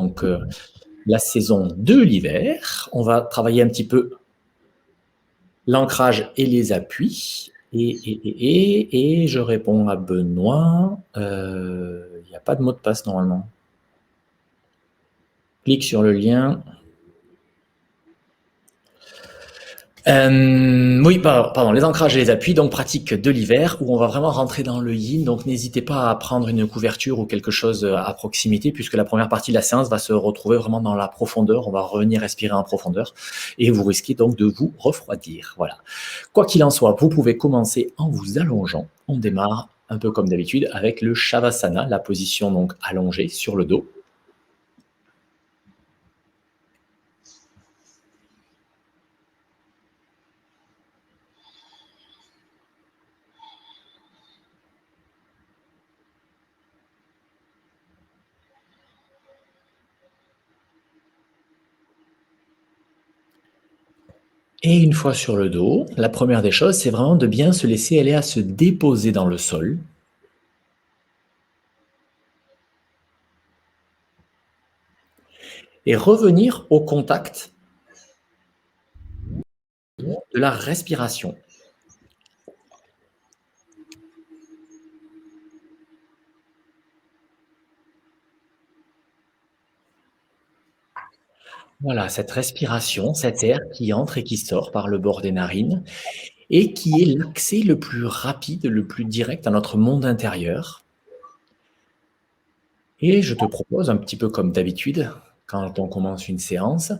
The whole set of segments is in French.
donc la saison de l'hiver. On va travailler un petit peu l'ancrage et les appuis. Et je réponds à Benoît. Il n'y a pas de mot de passe normalement. Clique sur le lien. Oui, pardon, les ancrages et les appuis, donc pratique de l'hiver, où on va vraiment rentrer dans le yin, donc n'hésitez pas à prendre une couverture ou quelque chose à proximité, puisque la première partie de la séance va se retrouver vraiment dans la profondeur, on va revenir respirer en profondeur, et vous risquez donc de vous refroidir, voilà. Quoi qu'il en soit, vous pouvez commencer en vous allongeant, on démarre un peu comme d'habitude avec le Shavasana, la position donc allongée sur le dos. Et une fois sur le dos, la première des choses, c'est vraiment de bien se laisser aller à se déposer dans le sol. Et revenir au contact de la respiration. Voilà, cette respiration, cet air qui entre et qui sort par le bord des narines et qui est l'accès le plus rapide, le plus direct à notre monde intérieur. Et je te propose, un petit peu comme d'habitude, quand on commence une séance,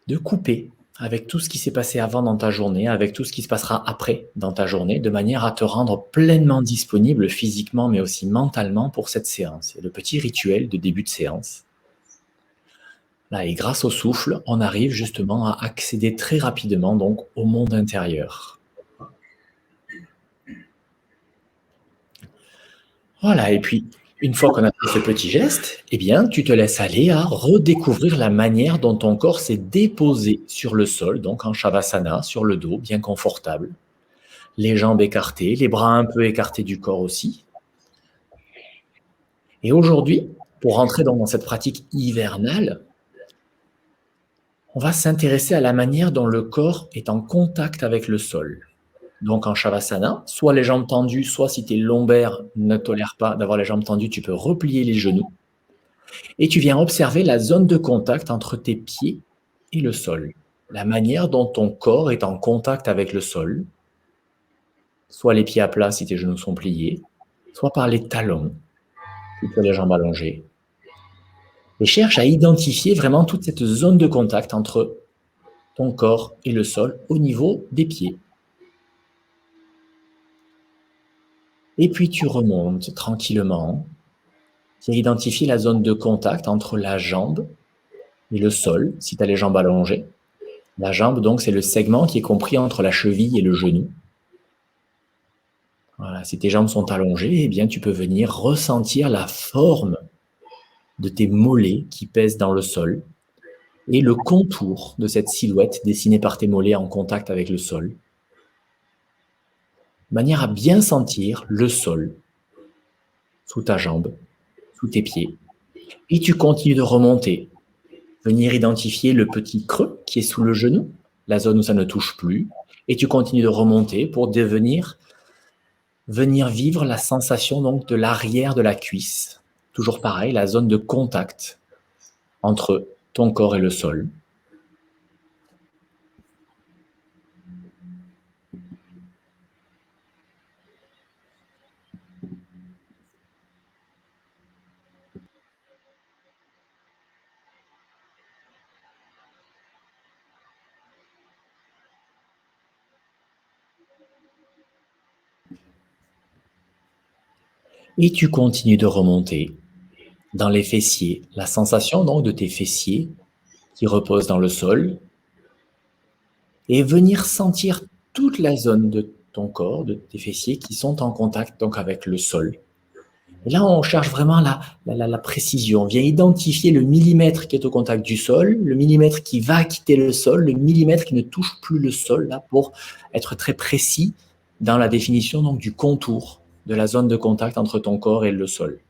de couper avec tout ce qui s'est passé avant dans ta journée, avec tout ce qui se passera après dans ta journée, de manière à te rendre pleinement disponible physiquement, mais aussi mentalement pour cette séance. C'est le petit rituel de début de séance. Là, et grâce au souffle, on arrive justement à accéder très rapidement donc, au monde intérieur. Voilà, et puis, une fois qu'on a fait ce petit geste, eh bien, tu te laisses aller à redécouvrir la manière dont ton corps s'est déposé sur le sol, donc en Shavasana, sur le dos, bien confortable. Les jambes écartées, les bras un peu écartés du corps aussi. Et aujourd'hui, pour rentrer dans cette pratique hivernale, on va s'intéresser à la manière dont le corps est en contact avec le sol. Donc en Shavasana, soit les jambes tendues, soit si tes lombaires ne tolèrent pas d'avoir les jambes tendues, tu peux replier les genoux. Et tu viens observer la zone de contact entre tes pieds et le sol. La manière dont ton corps est en contact avec le sol, soit les pieds à plat si tes genoux sont pliés, soit par les talons, si tu as les jambes allongées. Et cherche à identifier vraiment toute cette zone de contact entre ton corps et le sol au niveau des pieds. Et puis tu remontes tranquillement. Tu as identifié la zone de contact entre la jambe et le sol, si tu as les jambes allongées. La jambe, donc, c'est le segment qui est compris entre la cheville et le genou. Voilà, si tes jambes sont allongées, eh bien, tu peux venir ressentir la forme de tes mollets qui pèsent dans le sol et le contour de cette silhouette dessinée par tes mollets en contact avec le sol, de manière à bien sentir le sol sous ta jambe, sous tes pieds. Et tu continues de remonter, venir identifier le petit creux qui est sous le genou, la zone où ça ne touche plus, et tu continues de remonter pour venir vivre la sensation donc de l'arrière de la cuisse. Toujours pareil, la zone de contact entre ton corps et le sol. Et tu continues de remonter dans les fessiers. La sensation donc de tes fessiers qui reposent dans le sol. Et venir sentir toute la zone de ton corps, de tes fessiers qui sont en contact donc avec le sol. Et là, on cherche vraiment la précision. On vient identifier le millimètre qui est au contact du sol, le millimètre qui va quitter le sol, le millimètre qui ne touche plus le sol, là, pour être très précis dans la définition donc, du contour de la zone de contact entre ton corps et le sol.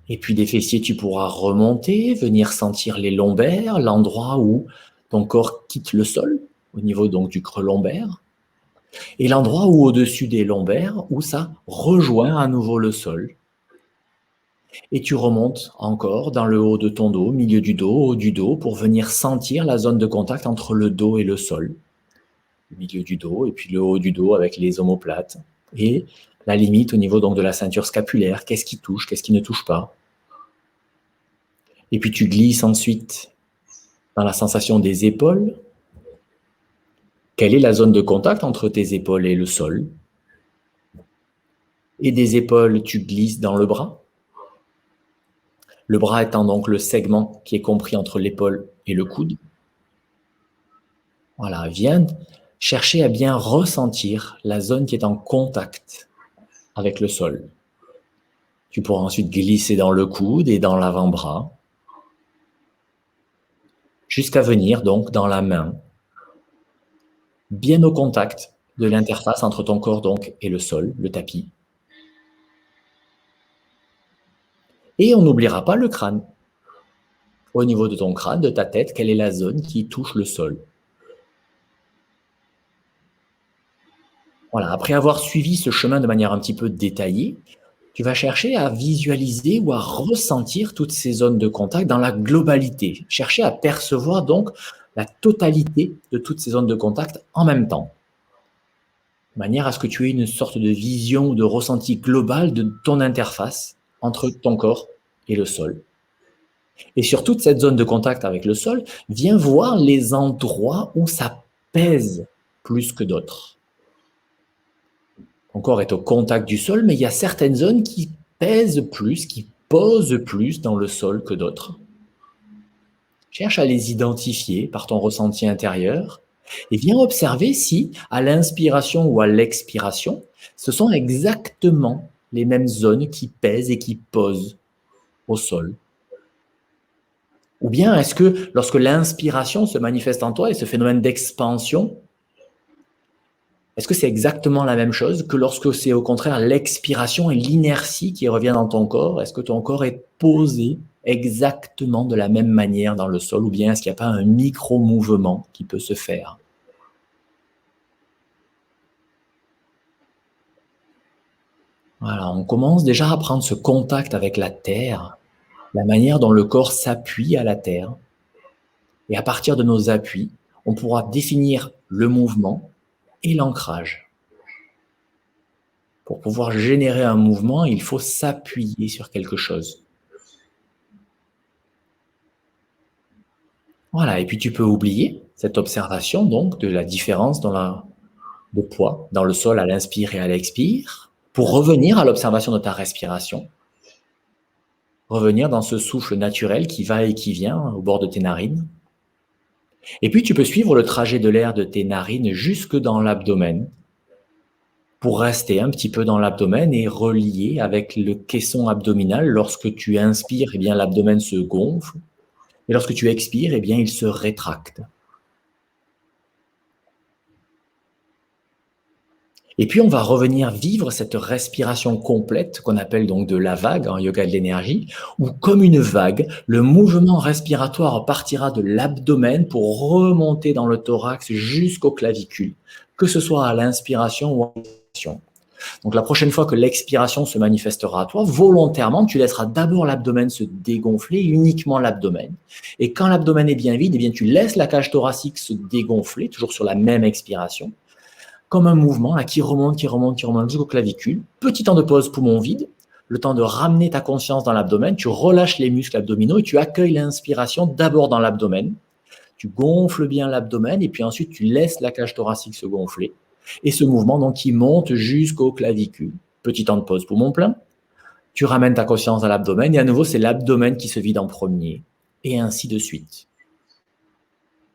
Et puis des fessiers, tu pourras remonter, venir sentir les lombaires, l'endroit où ton corps quitte le sol, au niveau donc du creux lombaire, et l'endroit où au-dessus des lombaires, où ça rejoint à nouveau le sol. Et tu remontes encore dans le haut de ton dos, milieu du dos, haut du dos, pour venir sentir la zone de contact entre le dos et le sol. Le milieu du dos, et puis le haut du dos avec les omoplates. Et la limite au niveau donc de la ceinture scapulaire, qu'est-ce qui touche, qu'est-ce qui ne touche pas. Et puis tu glisses ensuite dans la sensation des épaules. Quelle est la zone de contact entre tes épaules et le sol? Et des épaules, tu glisses dans le bras. Le bras étant donc le segment qui est compris entre l'épaule et le coude. Voilà, viens chercher à bien ressentir la zone qui est en contact avec le sol. Tu pourras ensuite glisser dans le coude et dans l'avant-bras, jusqu'à venir donc dans la main, bien au contact de l'interface entre ton corps donc et le sol, le tapis. Et on n'oubliera pas le crâne. Au niveau de ton crâne, de ta tête, quelle est la zone qui touche le sol? Voilà, après avoir suivi ce chemin de manière un petit peu détaillée, tu vas chercher à visualiser ou à ressentir toutes ces zones de contact dans la globalité. Chercher à percevoir donc la totalité de toutes ces zones de contact en même temps. De manière à ce que tu aies une sorte de vision ou de ressenti global de ton interface entre ton corps et le sol. Et sur toute cette zone de contact avec le sol, viens voir les endroits où ça pèse plus que d'autres. Ton corps est au contact du sol, mais il y a certaines zones qui pèsent plus, qui posent plus dans le sol que d'autres. Cherche à les identifier par ton ressenti intérieur et viens observer si, à l'inspiration ou à l'expiration, ce sont exactement les mêmes zones qui pèsent et qui posent au sol. Ou bien est-ce que lorsque l'inspiration se manifeste en toi et ce phénomène d'expansion, est-ce que c'est exactement la même chose que lorsque c'est au contraire l'expiration et l'inertie qui revient dans ton corps? Est-ce que ton corps est posé exactement de la même manière dans le sol ou bien est-ce qu'il n'y a pas un micro-mouvement qui peut se faire? Voilà, on commence déjà à prendre ce contact avec la terre, la manière dont le corps s'appuie à la terre. Et à partir de nos appuis, on pourra définir le mouvement et l'ancrage. Pour pouvoir générer un mouvement, il faut s'appuyer sur quelque chose. Voilà, et puis tu peux oublier cette observation donc de la différence de poids dans le sol à l'inspire et à l'expire pour revenir à l'observation de ta respiration. Revenir dans ce souffle naturel qui va et qui vient au bord de tes narines. Et puis tu peux suivre le trajet de l'air de tes narines jusque dans l'abdomen pour rester un petit peu dans l'abdomen et relier avec le caisson abdominal. Lorsque tu inspires, eh bien l'abdomen se gonfle. Et lorsque tu expires, eh bien il se rétracte. Et puis on va revenir vivre cette respiration complète qu'on appelle donc de la vague en yoga de l'énergie, où comme une vague, le mouvement respiratoire partira de l'abdomen pour remonter dans le thorax jusqu'aux clavicules, que ce soit à l'inspiration ou à l'expiration. Donc la prochaine fois que l'expiration se manifestera à toi, volontairement, tu laisseras d'abord l'abdomen se dégonfler, uniquement l'abdomen. Et quand l'abdomen est bien vide, eh bien tu laisses la cage thoracique se dégonfler, toujours sur la même expiration, comme un mouvement là, qui remonte jusqu'aux clavicules. Petit temps de pause, poumon vide, le temps de ramener ta conscience dans l'abdomen, tu relâches les muscles abdominaux et tu accueilles l'inspiration d'abord dans l'abdomen. Tu gonfles bien l'abdomen et puis ensuite tu laisses la cage thoracique se gonfler. Et ce mouvement, donc, qui monte jusqu'aux clavicules. Petit temps de pause, poumon plein. Tu ramènes ta conscience à l'abdomen et à nouveau, c'est l'abdomen qui se vide en premier. Et ainsi de suite.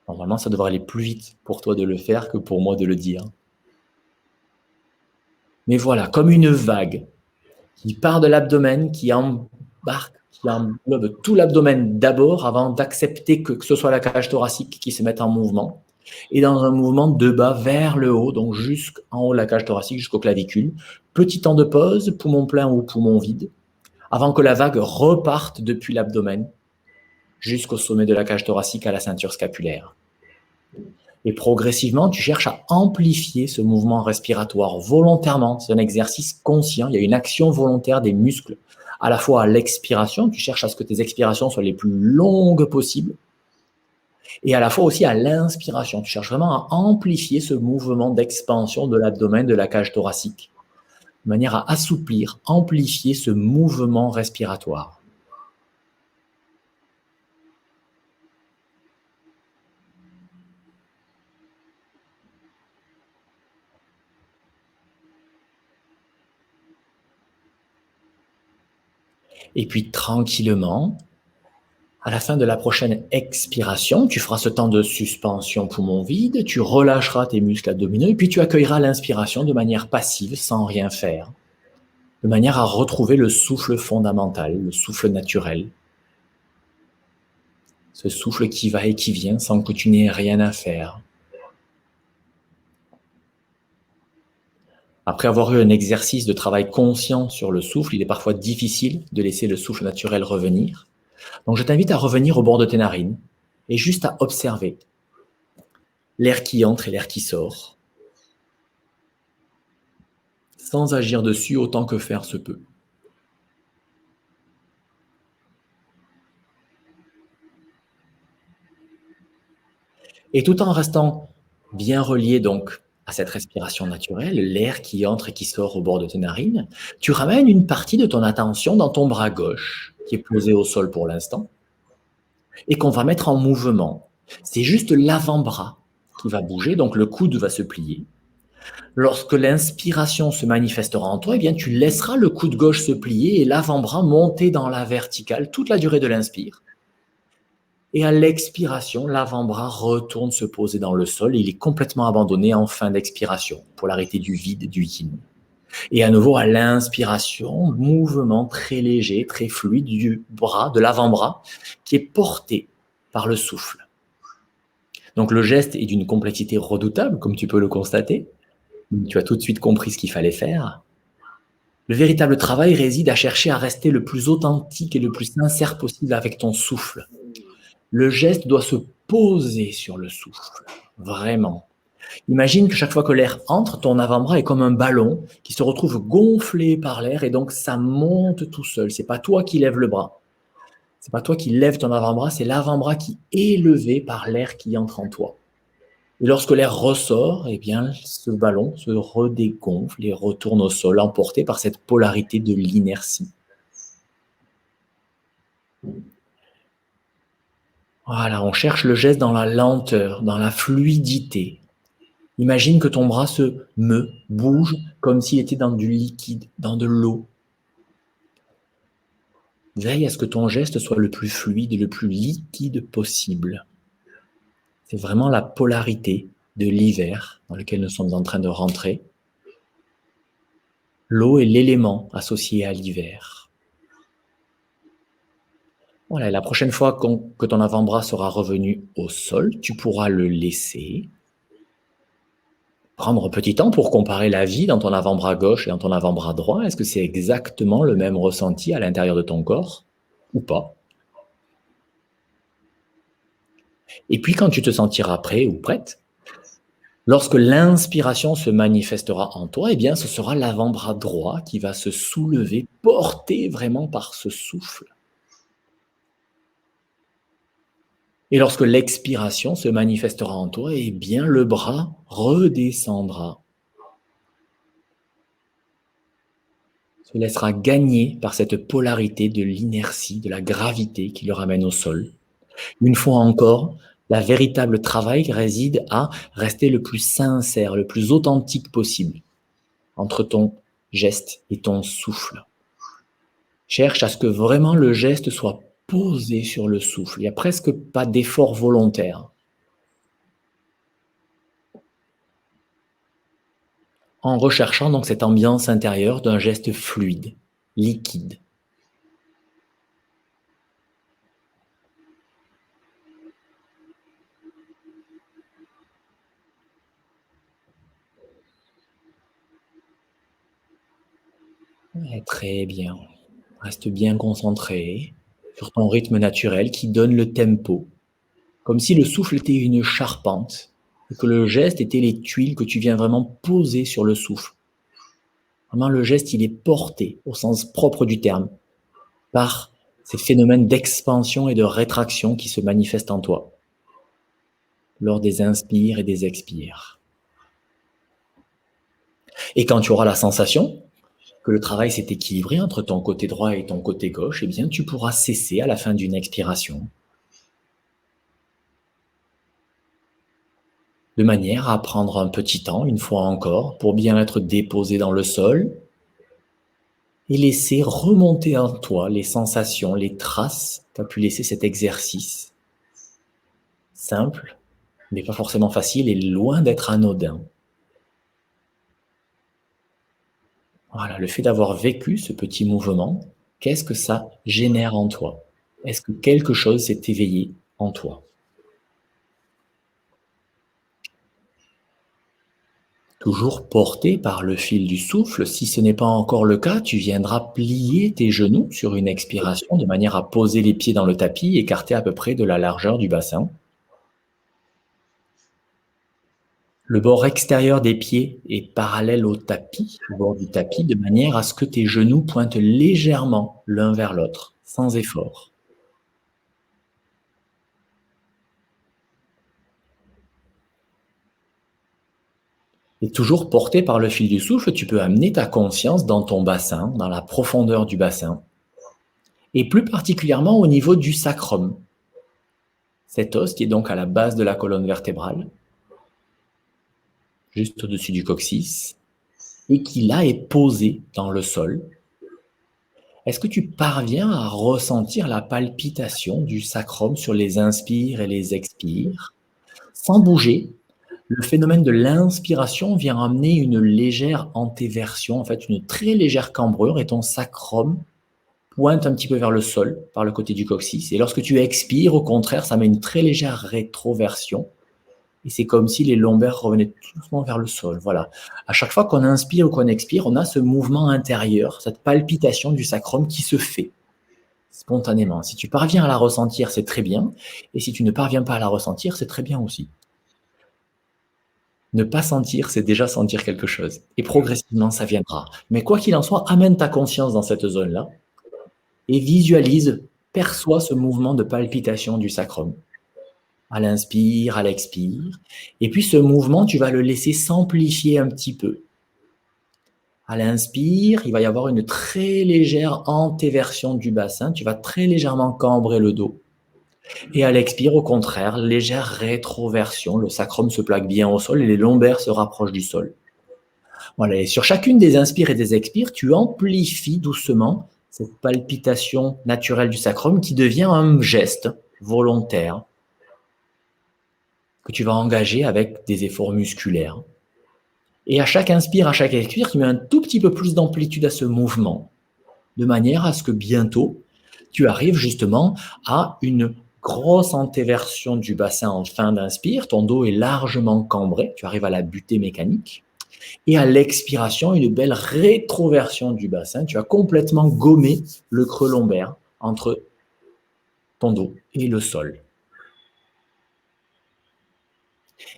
Normalement, ça devrait aller plus vite pour toi de le faire que pour moi de le dire. Mais voilà, comme une vague qui part de l'abdomen, qui embarque, qui englobe tout l'abdomen d'abord avant d'accepter que ce soit la cage thoracique qui se mette en mouvement. Et dans un mouvement de bas vers le haut, donc jusqu'en haut de la cage thoracique, jusqu'aux clavicules. Petit temps de pause, poumon plein ou poumon vide. avant que la vague reparte depuis l'abdomen jusqu'au sommet de la cage thoracique à la ceinture scapulaire. Et progressivement, tu cherches à amplifier ce mouvement respiratoire volontairement. C'est un exercice conscient. Il y a une action volontaire des muscles. À la fois à l'expiration, tu cherches à ce que tes expirations soient les plus longues possibles. Et à la fois aussi à l'inspiration. Tu cherches vraiment à amplifier ce mouvement d'expansion de l'abdomen, de la cage thoracique, de manière à assouplir, amplifier ce mouvement respiratoire. Et puis tranquillement, à la fin de la prochaine expiration, tu feras ce temps de suspension poumon vide, tu relâcheras tes muscles abdominaux et puis tu accueilleras l'inspiration de manière passive, sans rien faire, de manière à retrouver le souffle fondamental, le souffle naturel, ce souffle qui va et qui vient sans que tu n'aies rien à faire. Après avoir eu un exercice de travail conscient sur le souffle, il est parfois difficile de laisser le souffle naturel revenir. Donc je t'invite à revenir au bord de tes narines et juste à observer l'air qui entre et l'air qui sort, sans agir dessus autant que faire se peut. Et tout en restant bien relié donc à cette respiration naturelle, l'air qui entre et qui sort au bord de tes narines, tu ramènes une partie de ton attention dans ton bras gauche, qui est posé au sol pour l'instant, et qu'on va mettre en mouvement. C'est juste l'avant-bras qui va bouger, donc le coude va se plier. Lorsque l'inspiration se manifestera en toi, eh bien, tu laisseras le coude gauche se plier et l'avant-bras monter dans la verticale toute la durée de l'inspire. Et à l'expiration, l'avant-bras retourne se poser dans le sol et il est complètement abandonné en fin d'expiration, polarité du vide du yin. Et à nouveau, à l'inspiration, mouvement très léger, très fluide du bras, de l'avant-bras, qui est porté par le souffle. Donc le geste est d'une complexité redoutable, comme tu peux le constater. Tu as tout de suite compris ce qu'il fallait faire. Le véritable travail réside à chercher à rester le plus authentique et le plus sincère possible avec ton souffle. Le geste doit se poser sur le souffle, vraiment. Imagine que chaque fois que l'air entre, ton avant-bras est comme un ballon qui se retrouve gonflé par l'air et donc ça monte tout seul. C'est pas toi qui lèves le bras. C'est pas toi qui lèves ton avant-bras, c'est l'avant-bras qui est levé par l'air qui entre en toi. Et lorsque l'air ressort, eh bien, ce ballon se redégonfle et retourne au sol, emporté par cette polarité de l'inertie. Voilà, on cherche le geste dans la lenteur, dans la fluidité. Imagine que ton bras se meut, bouge, comme s'il était dans du liquide, dans de l'eau. Veille à ce que ton geste soit le plus fluide et le plus liquide possible. C'est vraiment la polarité de l'hiver dans lequel nous sommes en train de rentrer. L'eau est l'élément associé à l'hiver. Voilà, la prochaine fois que ton avant-bras sera revenu au sol, tu pourras le laisser. Prendre un petit temps pour comparer la vie dans ton avant-bras gauche et dans ton avant-bras droit. Est-ce que c'est exactement le même ressenti à l'intérieur de ton corps ou pas? Et puis quand tu te sentiras prêt ou prête, lorsque l'inspiration se manifestera en toi, eh bien ce sera l'avant-bras droit qui va se soulever, porté vraiment par ce souffle. Et lorsque l'expiration se manifestera en toi, eh bien le bras redescendra, se laissera gagner par cette polarité de l'inertie, de la gravité qui le ramène au sol. Une fois encore, la véritable travail réside à rester le plus sincère, le plus authentique possible entre ton geste et ton souffle. Cherche à ce que vraiment le geste soit posé sur le souffle. Il n'y a presque pas d'effort volontaire. En recherchant donc cette ambiance intérieure d'un geste fluide, liquide. Ouais, très bien. Reste bien concentré sur ton rythme naturel qui donne le tempo, comme si le souffle était une charpente et que le geste était les tuiles que tu viens vraiment poser sur le souffle. Vraiment, le geste, il est porté au sens propre du terme par ces phénomènes d'expansion et de rétraction qui se manifestent en toi lors des inspires et des expires. Et quand tu auras la sensation que le travail s'est équilibré entre ton côté droit et ton côté gauche, eh bien, tu pourras cesser à la fin d'une expiration, de manière à prendre un petit temps, une fois encore, pour bien être déposé dans le sol et laisser remonter en toi les sensations, les traces qu'a pu laisser cet exercice simple, mais pas forcément facile et loin d'être anodin. Voilà, le fait d'avoir vécu ce petit mouvement, qu'est-ce que ça génère en toi? Est-ce que quelque chose s'est éveillé en toi? Toujours porté par le fil du souffle, si ce n'est pas encore le cas, tu viendras plier tes genoux sur une expiration de manière à poser les pieds dans le tapis, écartés à peu près de la largeur du bassin. Le bord extérieur des pieds est parallèle au tapis, au bord du tapis, de manière à ce que tes genoux pointent légèrement l'un vers l'autre, sans effort. Et toujours porté par le fil du souffle, tu peux amener ta conscience dans ton bassin, dans la profondeur du bassin, et plus particulièrement au niveau du sacrum. Cet os qui est donc à la base de la colonne vertébrale, juste au-dessus du coccyx, et qui là est posé dans le sol. Est-ce que tu parviens à ressentir la palpitation du sacrum sur les inspires et les expires, sans bouger? Le phénomène de l'inspiration vient amener une légère antéversion, en fait une très légère cambrure, et ton sacrum pointe un petit peu vers le sol, par le côté du coccyx. Et lorsque tu expires, au contraire, ça met une très légère rétroversion. Et c'est comme si les lombaires revenaient tout doucement vers le sol. Voilà. À chaque fois qu'on inspire ou qu'on expire, on a ce mouvement intérieur, cette palpitation du sacrum qui se fait spontanément. Si tu parviens à la ressentir, c'est très bien. Et si tu ne parviens pas à la ressentir, c'est très bien aussi. Ne pas sentir, c'est déjà sentir quelque chose. Et progressivement, ça viendra. Mais quoi qu'il en soit, amène ta conscience dans cette zone-là et visualise, perçois ce mouvement de palpitation du sacrum. À l'inspire, à l'expire. Et puis ce mouvement, tu vas le laisser s'amplifier un petit peu. À l'inspire, il va y avoir une très légère antéversion du bassin. Tu vas très légèrement cambrer le dos. Et à l'expire, au contraire, légère rétroversion. Le sacrum se plaque bien au sol et les lombaires se rapprochent du sol. Voilà. Et sur chacune des inspires et des expires, tu amplifies doucement cette palpitation naturelle du sacrum qui devient un geste volontaire que tu vas engager avec des efforts musculaires. Et à chaque inspire, à chaque expire, tu mets un tout petit peu plus d'amplitude à ce mouvement, de manière à ce que bientôt, tu arrives justement à une grosse antéversion du bassin en fin d'inspire, ton dos est largement cambré, tu arrives à la butée mécanique, et à l'expiration, une belle rétroversion du bassin, tu as complètement gommé le creux lombaire entre ton dos et le sol.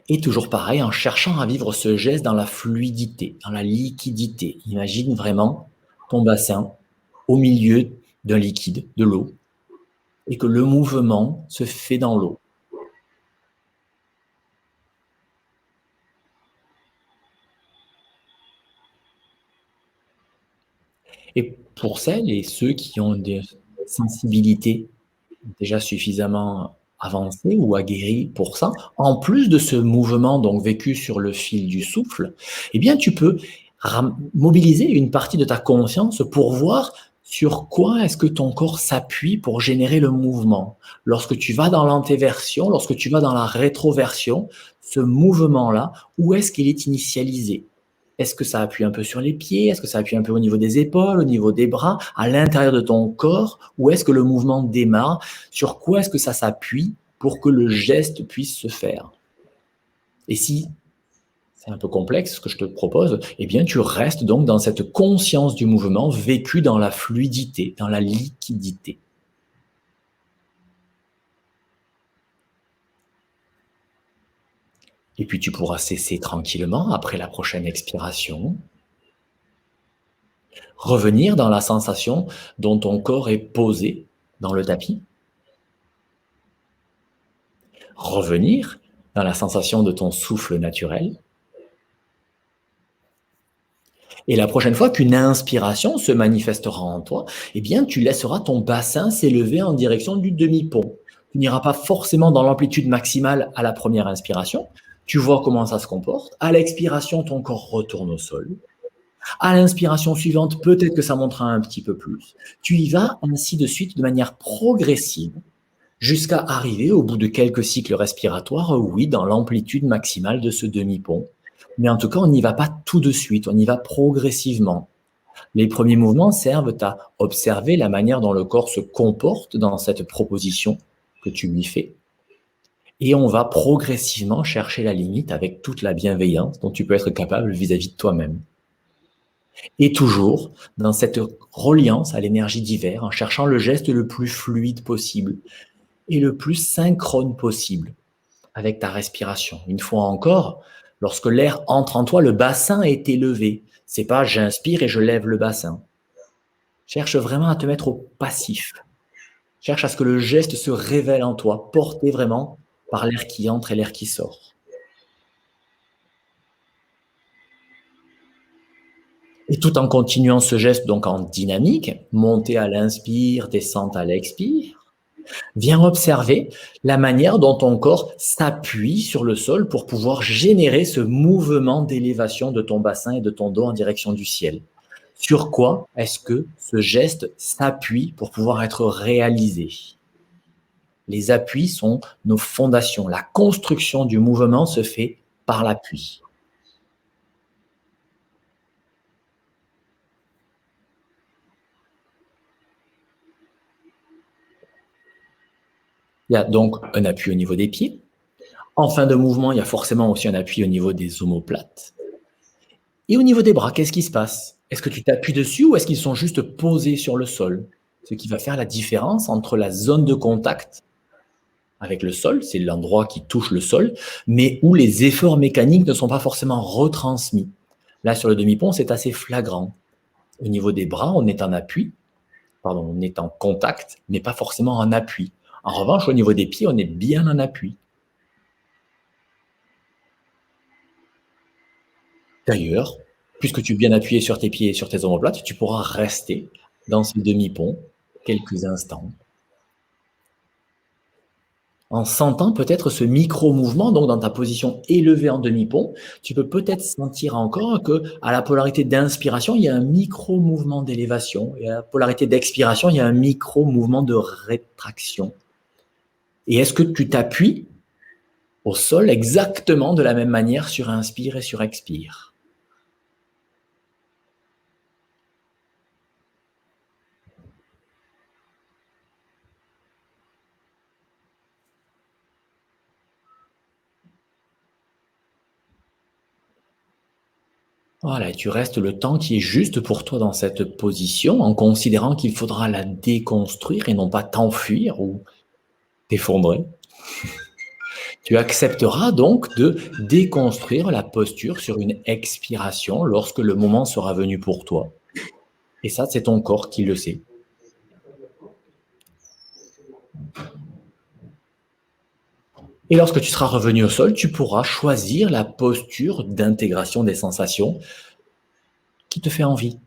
Et toujours pareil, en cherchant à vivre ce geste dans la fluidité, dans la liquidité. Imagine vraiment ton bassin au milieu d'un liquide, de l'eau, et que le mouvement se fait dans l'eau. Et pour celles et ceux qui ont des sensibilités déjà suffisamment avancées ou aguerries pour ça, en plus de ce mouvement donc vécu sur le fil du souffle, eh bien tu peux mobiliser une partie de ta conscience pour voir sur quoi est-ce que ton corps s'appuie pour générer le mouvement. Lorsque tu vas dans l'antéversion, lorsque tu vas dans la rétroversion, ce mouvement-là, où est-ce qu'il est initialisé? Est-ce que ça appuie un peu sur les pieds? Est-ce que ça appuie un peu au niveau des épaules, au niveau des bras, à l'intérieur de ton corps? Ou est-ce que le mouvement démarre? Sur quoi est-ce que ça s'appuie pour que le geste puisse se faire? Et si c'est un peu complexe ce que je te propose, eh bien tu restes donc dans cette conscience du mouvement vécu dans la fluidité, dans la liquidité. Et puis tu pourras cesser tranquillement après la prochaine expiration, revenir dans la sensation dont ton corps est posé dans le tapis, revenir dans la sensation de ton souffle naturel. Et la prochaine fois qu'une inspiration se manifestera en toi, eh bien, tu laisseras ton bassin s'élever en direction du demi-pont. Tu n'iras pas forcément dans l'amplitude maximale à la première inspiration. Tu vois comment ça se comporte. À l'expiration, ton corps retourne au sol. À l'inspiration suivante, peut-être que ça montera un petit peu plus. Tu y vas ainsi de suite de manière progressive jusqu'à arriver au bout de quelques cycles respiratoires, oui, dans l'amplitude maximale de ce demi-pont. Mais en tout cas, on n'y va pas tout de suite, on y va progressivement. Les premiers mouvements servent à observer la manière dont le corps se comporte dans cette proposition que tu lui fais. Et on va progressivement chercher la limite avec toute la bienveillance dont tu peux être capable vis-à-vis de toi-même. Et toujours dans cette reliance à l'énergie d'hiver, en cherchant le geste le plus fluide possible et le plus synchrone possible avec ta respiration. Une fois encore, lorsque l'air entre en toi, le bassin est élevé. C'est pas j'inspire et je lève le bassin. Cherche vraiment à te mettre au passif. Cherche à ce que le geste se révèle en toi, porté vraiment par l'air qui entre et l'air qui sort. Et tout en continuant ce geste donc en dynamique, montée à l'inspire, descente à l'expire, viens observer la manière dont ton corps s'appuie sur le sol pour pouvoir générer ce mouvement d'élévation de ton bassin et de ton dos en direction du ciel. Sur quoi est-ce que ce geste s'appuie pour pouvoir être réalisé? Les appuis sont nos fondations. La construction du mouvement se fait par l'appui. Il y a donc un appui au niveau des pieds. En fin de mouvement, il y a forcément aussi un appui au niveau des omoplates. Et au niveau des bras, qu'est-ce qui se passe? Est-ce que tu t'appuies dessus ou est-ce qu'ils sont juste posés sur le sol? Ce qui va faire la différence entre la zone de contact avec le sol, c'est l'endroit qui touche le sol, mais où les efforts mécaniques ne sont pas forcément retransmis. Là, sur le demi-pont, c'est assez flagrant. Au niveau des bras, on est en appui, pardon, on est en contact, mais pas forcément en appui. En revanche, au niveau des pieds, on est bien en appui. D'ailleurs, puisque tu es bien appuyé sur tes pieds et sur tes omoplates, tu pourras rester dans ce demi-pont quelques instants en sentant peut-être ce micro-mouvement, donc dans ta position élevée en demi-pont, tu peux peut-être sentir encore que à la polarité d'inspiration, il y a un micro-mouvement d'élévation et à la polarité d'expiration, il y a un micro-mouvement de rétraction. Et est-ce que tu t'appuies au sol exactement de la même manière sur inspire et sur expire? Voilà, et tu restes le temps qui est juste pour toi dans cette position, en considérant qu'il faudra la déconstruire et non pas t'enfuir ou t'effondrer. Tu accepteras donc de déconstruire la posture sur une expiration lorsque le moment sera venu pour toi. Et ça, c'est ton corps qui le sait. Et lorsque tu seras revenu au sol, tu pourras choisir la posture d'intégration des sensations qui te fait envie,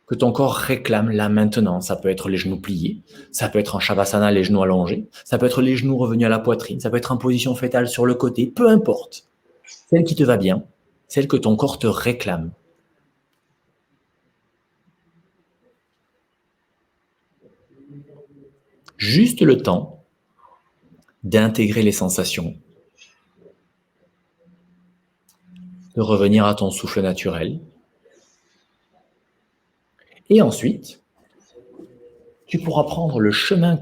que ton corps réclame là maintenant. Ça peut être les genoux pliés, ça peut être en shavasana, les genoux allongés, ça peut être les genoux revenus à la poitrine, ça peut être en position fétale sur le côté, peu importe. Celle qui te va bien, celle que ton corps te réclame. Juste le temps d'intégrer les sensations, de revenir à ton souffle naturel. Et ensuite, tu pourras prendre le chemin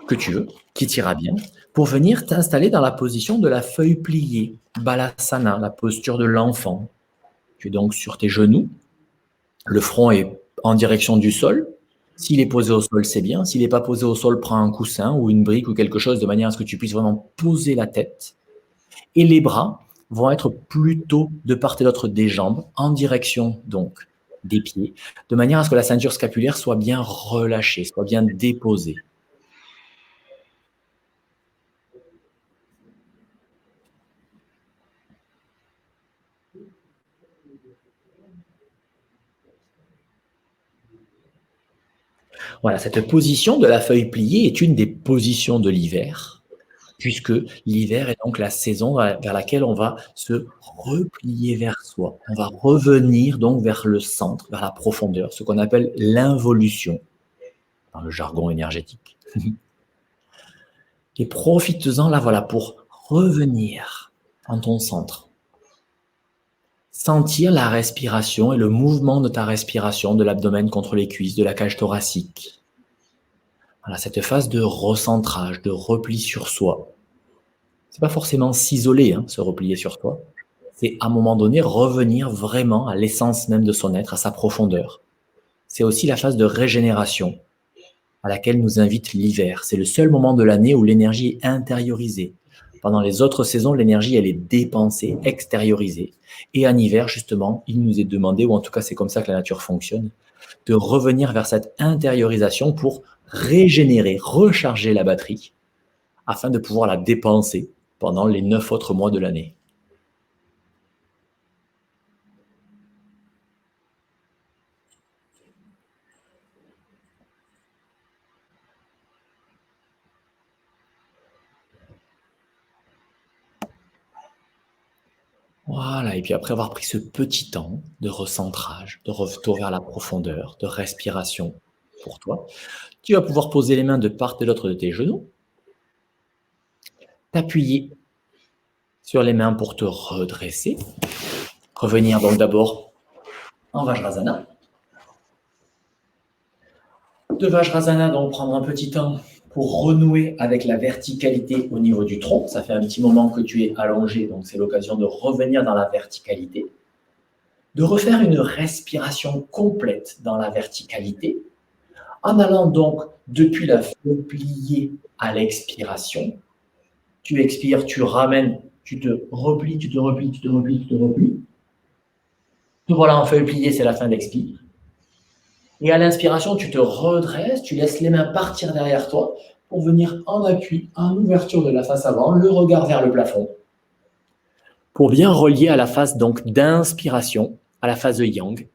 que tu veux, qui t'ira bien, pour venir t'installer dans la position de la feuille pliée, Balasana, la posture de l'enfant. Tu es donc sur tes genoux. Le front est en direction du sol. S'il est posé au sol, c'est bien. S'il n'est pas posé au sol, prends un coussin ou une brique ou quelque chose de manière à ce que tu puisses vraiment poser la tête. Et les bras vont être plutôt de part et d'autre des jambes, en direction donc des pieds, de manière à ce que la ceinture scapulaire soit bien relâchée, soit bien déposée. Voilà, cette position de la feuille pliée est une des positions de l'hiver, puisque l'hiver est donc la saison vers laquelle on va se replier vers soi. On va revenir donc vers le centre, vers la profondeur, ce qu'on appelle l'involution dans le jargon énergétique. Et profites-en là, voilà, pour revenir en ton centre. Sentir la respiration et le mouvement de ta respiration de l'abdomen contre les cuisses, de la cage thoracique. Voilà, cette phase de recentrage, de repli sur soi. C'est pas forcément s'isoler, se replier sur toi. C'est à un moment donné revenir vraiment à l'essence même de son être, à sa profondeur. C'est aussi la phase de régénération à laquelle nous invite l'hiver. C'est le seul moment de l'année où l'énergie est intériorisée. Pendant les autres saisons, l'énergie, elle est dépensée, extériorisée. Et en hiver, justement, il nous est demandé, ou en tout cas c'est comme ça que la nature fonctionne, de revenir vers cette intériorisation pour régénérer, recharger la batterie, afin de pouvoir la dépenser pendant les 9 autres mois de l'année. Voilà, et puis après avoir pris ce petit temps de recentrage, de retour vers la profondeur, de respiration pour toi, tu vas pouvoir poser les mains de part et d'autre de tes genoux, t'appuyer sur les mains pour te redresser, revenir donc d'abord en Vajrasana. De Vajrasana, donc prendre un petit temps pour renouer avec la verticalité au niveau du tronc. Ça fait un petit moment que tu es allongé, donc c'est l'occasion de revenir dans la verticalité. De refaire une respiration complète dans la verticalité, en allant donc depuis la feuille pliée à l'expiration. Tu expires, tu ramènes, tu te replies, tu te replies, tu te replies, tu te replies. Te voilà en feuille pliée, c'est la fin d'expire. Et à l'inspiration, tu te redresses, tu laisses les mains partir derrière toi pour venir en appui, en ouverture de la face avant, le regard vers le plafond, pour bien relier à la phase donc d'inspiration, à la phase de yang.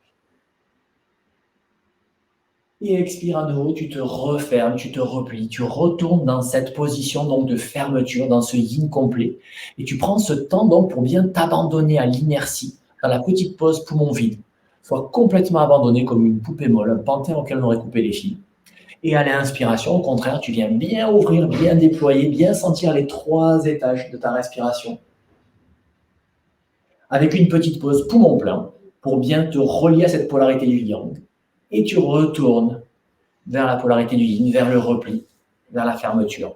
Et expire à nouveau, tu te refermes, tu te replies, tu retournes dans cette position donc de fermeture, dans ce yin complet. Et tu prends ce temps donc pour bien t'abandonner à l'inertie, dans la petite pause poumon vide. Sois complètement abandonné comme une poupée molle, un pantin auquel on aurait coupé les fils. Et à l'inspiration, au contraire, tu viens bien ouvrir, bien déployer, bien sentir les 3 étages de ta respiration. Avec une petite pause poumon plein pour bien te relier à cette polarité du yang. Et tu retournes vers la polarité du yin, vers le repli, vers la fermeture.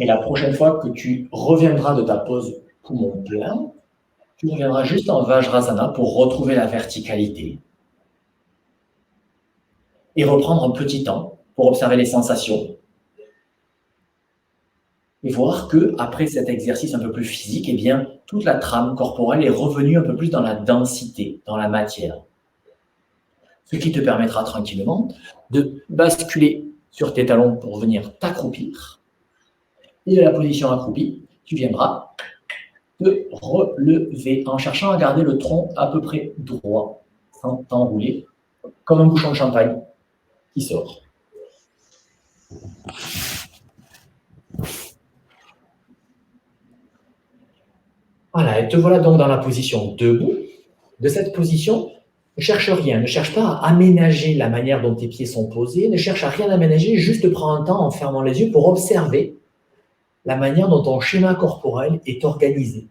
Et la prochaine fois que tu reviendras de ta pause poumon plein, tu reviendras juste en Vajrasana pour retrouver la verticalité et reprendre un petit temps pour observer les sensations et voir que après cet exercice un peu plus physique, eh bien, toute la trame corporelle est revenue un peu plus dans la densité, dans la matière. Ce qui te permettra tranquillement de basculer sur tes talons pour venir t'accroupir. Et de la position accroupie, tu viendras te relever en cherchant à garder le tronc à peu près droit, sans t'enrouler, comme un bouchon de champagne qui sort. Voilà, et te voilà donc dans la position debout. De cette position, ne cherche rien, ne cherche pas à aménager la manière dont tes pieds sont posés, ne cherche à rien aménager, juste prends un temps en fermant les yeux pour observer la manière dont ton schéma corporel est organisé,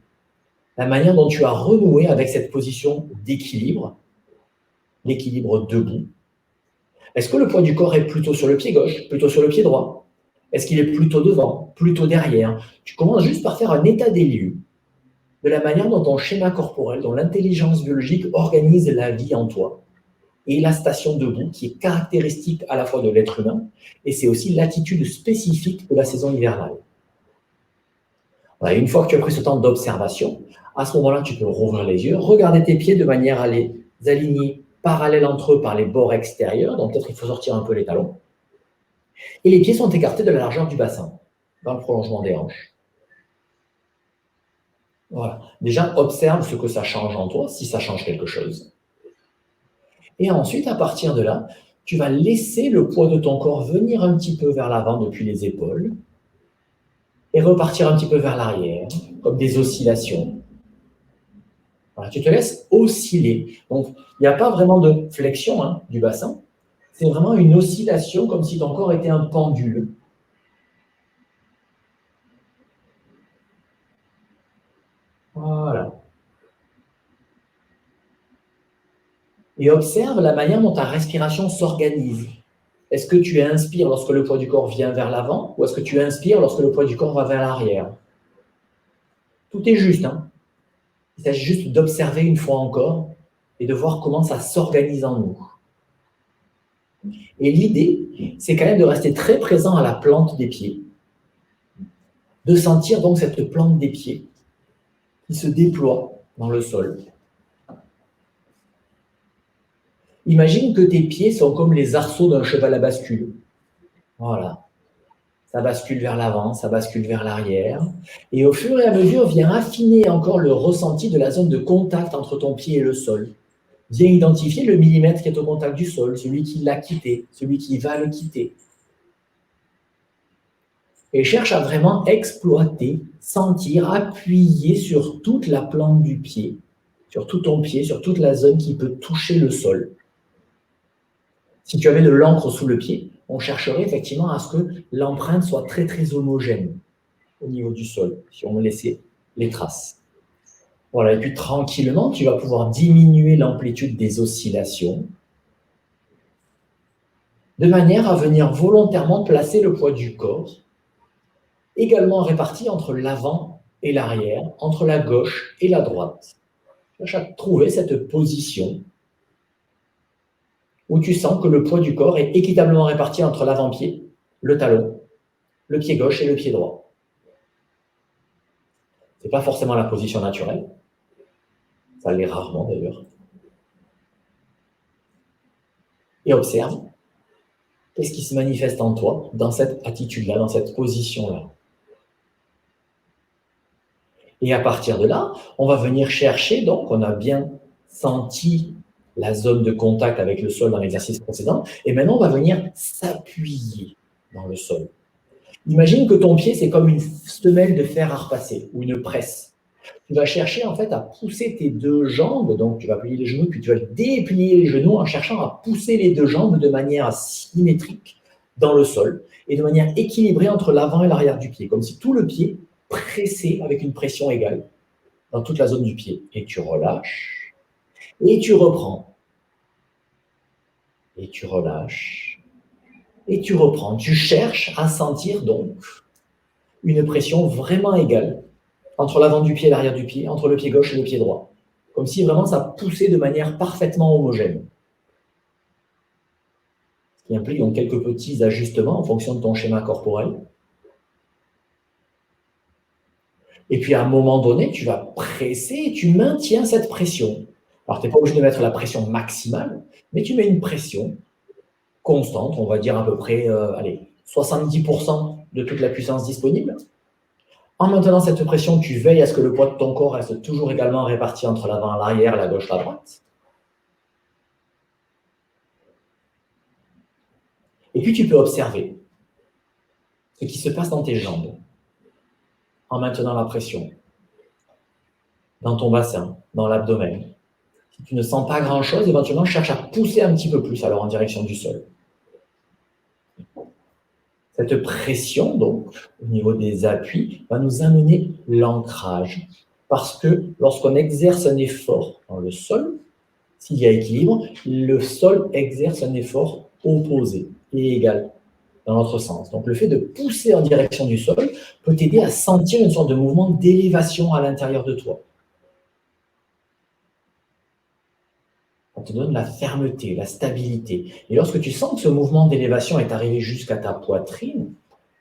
la manière dont tu as renoué avec cette position d'équilibre, l'équilibre debout. Est-ce que le poids du corps est plutôt sur le pied gauche, plutôt sur le pied droit? Est-ce qu'il est plutôt devant, plutôt derrière? Tu commences juste par faire un état des lieux de la manière dont ton schéma corporel, dont l'intelligence biologique organise la vie en toi. Et la station debout, qui est caractéristique à la fois de l'être humain, et c'est aussi l'attitude spécifique de la saison hivernale. Voilà, une fois que tu as pris ce temps d'observation, à ce moment-là, tu peux rouvrir les yeux, regarder tes pieds de manière à les aligner parallèles entre eux par les bords extérieurs, donc peut-être il faut sortir un peu les talons. Et les pieds sont écartés de la largeur du bassin, dans le prolongement des hanches. Voilà. Déjà, observe ce que ça change en toi, si ça change quelque chose. Et ensuite, à partir de là, tu vas laisser le poids de ton corps venir un petit peu vers l'avant depuis les épaules et repartir un petit peu vers l'arrière, comme des oscillations. Voilà, tu te laisses osciller. Donc, il n'y a pas vraiment de flexion du bassin. C'est vraiment une oscillation comme si ton corps était un pendule. Voilà. Et observe la manière dont ta respiration s'organise. Est-ce que tu inspires lorsque le poids du corps vient vers l'avant ou est-ce que tu inspires lorsque le poids du corps va vers l'arrière? Tout est juste. Il s'agit juste d'observer une fois encore et de voir comment ça s'organise en nous. Et l'idée, c'est quand même de rester très présent à la plante des pieds, de sentir donc cette plante des pieds qui se déploie dans le sol. Imagine que tes pieds sont comme les arceaux d'un cheval à bascule. Voilà. Ça bascule vers l'avant, ça bascule vers l'arrière. Et au fur et à mesure, viens affiner encore le ressenti de la zone de contact entre ton pied et le sol. Viens identifier le millimètre qui est au contact du sol, celui qui l'a quitté, celui qui va le quitter. Et cherche à vraiment exploiter, sentir, appuyer sur toute la plante du pied, sur tout ton pied, sur toute la zone qui peut toucher le sol. Si tu avais de l'encre sous le pied, on chercherait effectivement à ce que l'empreinte soit très très homogène au niveau du sol, si on laissait les traces. Voilà, et puis tranquillement, tu vas pouvoir diminuer l'amplitude des oscillations de manière à venir volontairement placer le poids du corps également réparti entre l'avant et l'arrière, entre la gauche et la droite. Tu vas trouver cette position où tu sens que le poids du corps est équitablement réparti entre l'avant-pied, le talon, le pied gauche et le pied droit. Ce n'est pas forcément la position naturelle, ça l'est rarement d'ailleurs. Et observe, qu'est-ce qui se manifeste en toi dans cette attitude-là, dans cette position-là. Et à partir de là, on va venir chercher, donc on a bien senti la zone de contact avec le sol dans l'exercice précédent, et maintenant on va venir s'appuyer dans le sol. Imagine que ton pied, c'est comme une semelle de fer à repasser, ou une presse. Tu vas chercher en fait à pousser tes deux jambes, donc tu vas plier les genoux, puis tu vas déplier les genoux en cherchant à pousser les deux jambes de manière symétrique dans le sol, et de manière équilibrée entre l'avant et l'arrière du pied, comme si tout le pied pressé avec une pression égale dans toute la zone du pied. Et tu relâches, et tu reprends. Et tu relâches, et tu reprends. Tu cherches à sentir donc une pression vraiment égale entre l'avant du pied et l'arrière du pied, entre le pied gauche et le pied droit. Comme si vraiment ça poussait de manière parfaitement homogène. Ce qui implique donc quelques petits ajustements en fonction de ton schéma corporel. Et puis à un moment donné, tu vas presser et tu maintiens cette pression. Alors, tu n'es pas obligé de mettre la pression maximale, mais tu mets une pression constante, on va dire à peu près 70% de toute la puissance disponible. En maintenant cette pression, tu veilles à ce que le poids de ton corps reste toujours également réparti entre l'avant et l'arrière, la gauche, la droite. Et puis tu peux observer ce qui se passe dans tes jambes en maintenant la pression dans ton bassin, dans l'abdomen. Si tu ne sens pas grand-chose, éventuellement cherche à pousser un petit peu plus alors en direction du sol. Cette pression, donc, au niveau des appuis, va nous amener l'ancrage. Parce que lorsqu'on exerce un effort dans le sol, s'il y a équilibre, le sol exerce un effort opposé et égal. dans l'autre sens. Donc, le fait de pousser en direction du sol peut t'aider à sentir une sorte de mouvement d'élévation à l'intérieur de toi. Ça te donne la fermeté, la stabilité. Et lorsque tu sens que ce mouvement d'élévation est arrivé jusqu'à ta poitrine,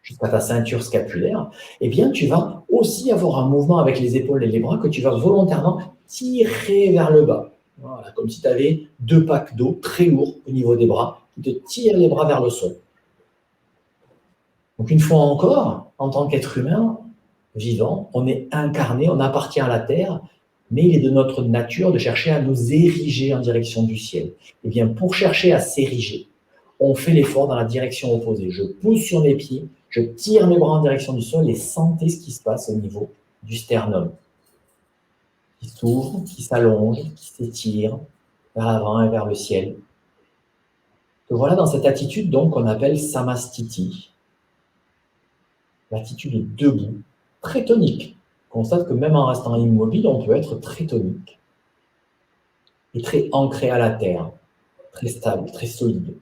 jusqu'à ta ceinture scapulaire, eh bien, tu vas aussi avoir un mouvement avec les épaules et les bras que tu vas volontairement tirer vers le bas. Voilà, comme si tu avais 2 packs d'eau très lourds au niveau des bras qui te tirent les bras vers le sol. Donc, une fois encore, en tant qu'être humain vivant, on est incarné, on appartient à la Terre, mais il est de notre nature de chercher à nous ériger en direction du ciel. Eh bien, pour chercher à s'ériger, on fait l'effort dans la direction opposée. Je pousse sur mes pieds, je tire mes bras en direction du sol et sentez ce qui se passe au niveau du sternum, qui s'ouvre, qui s'allonge, qui s'étire vers l'avant et vers le ciel. Et voilà dans cette attitude donc qu'on appelle samastiti, l'attitude debout, très tonique. On constate que même en restant immobile, on peut être très tonique et très ancré à la terre, très stable, très solide.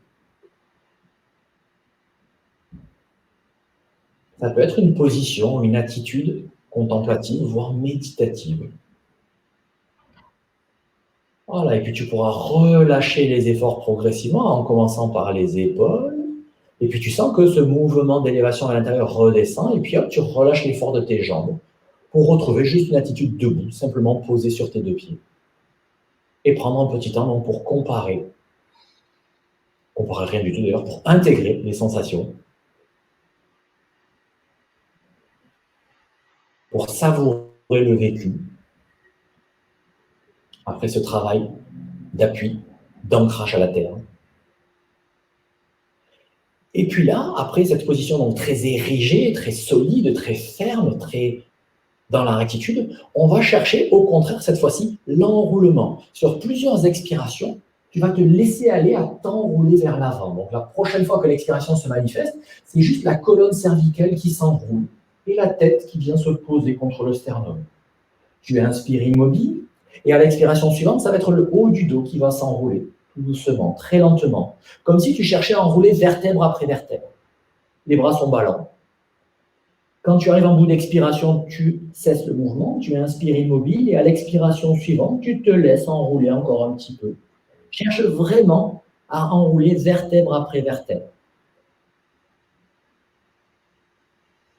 Ça peut être une position, une attitude contemplative, voire méditative. Voilà, et puis tu pourras relâcher les efforts progressivement en commençant par les épaules. Et puis tu sens que ce mouvement d'élévation à l'intérieur redescend, et puis hop, tu relâches l'effort de tes jambes pour retrouver juste une attitude debout, simplement posée sur tes 2 pieds. Et prendre un petit temps donc, pour comparer rien du tout d'ailleurs, pour intégrer les sensations, pour savourer le vécu, après ce travail d'appui, d'ancrage à la terre. Et puis là, après cette position donc très érigée, très solide, très ferme, très dans la rectitude, on va chercher au contraire cette fois-ci l'enroulement. Sur plusieurs expirations, tu vas te laisser aller à t'enrouler vers l'avant. Donc la prochaine fois que l'expiration se manifeste, c'est juste la colonne cervicale qui s'enroule et la tête qui vient se poser contre le sternum. Tu inspires immobile et à l'expiration suivante, ça va être le haut du dos qui va s'enrouler tout doucement, très lentement, comme si tu cherchais à enrouler vertèbre après vertèbre. Les bras sont ballants. Quand tu arrives en bout d'expiration, tu cesses le mouvement, tu inspires immobile et à l'expiration suivante, tu te laisses enrouler encore un petit peu. Cherche vraiment à enrouler vertèbre après vertèbre.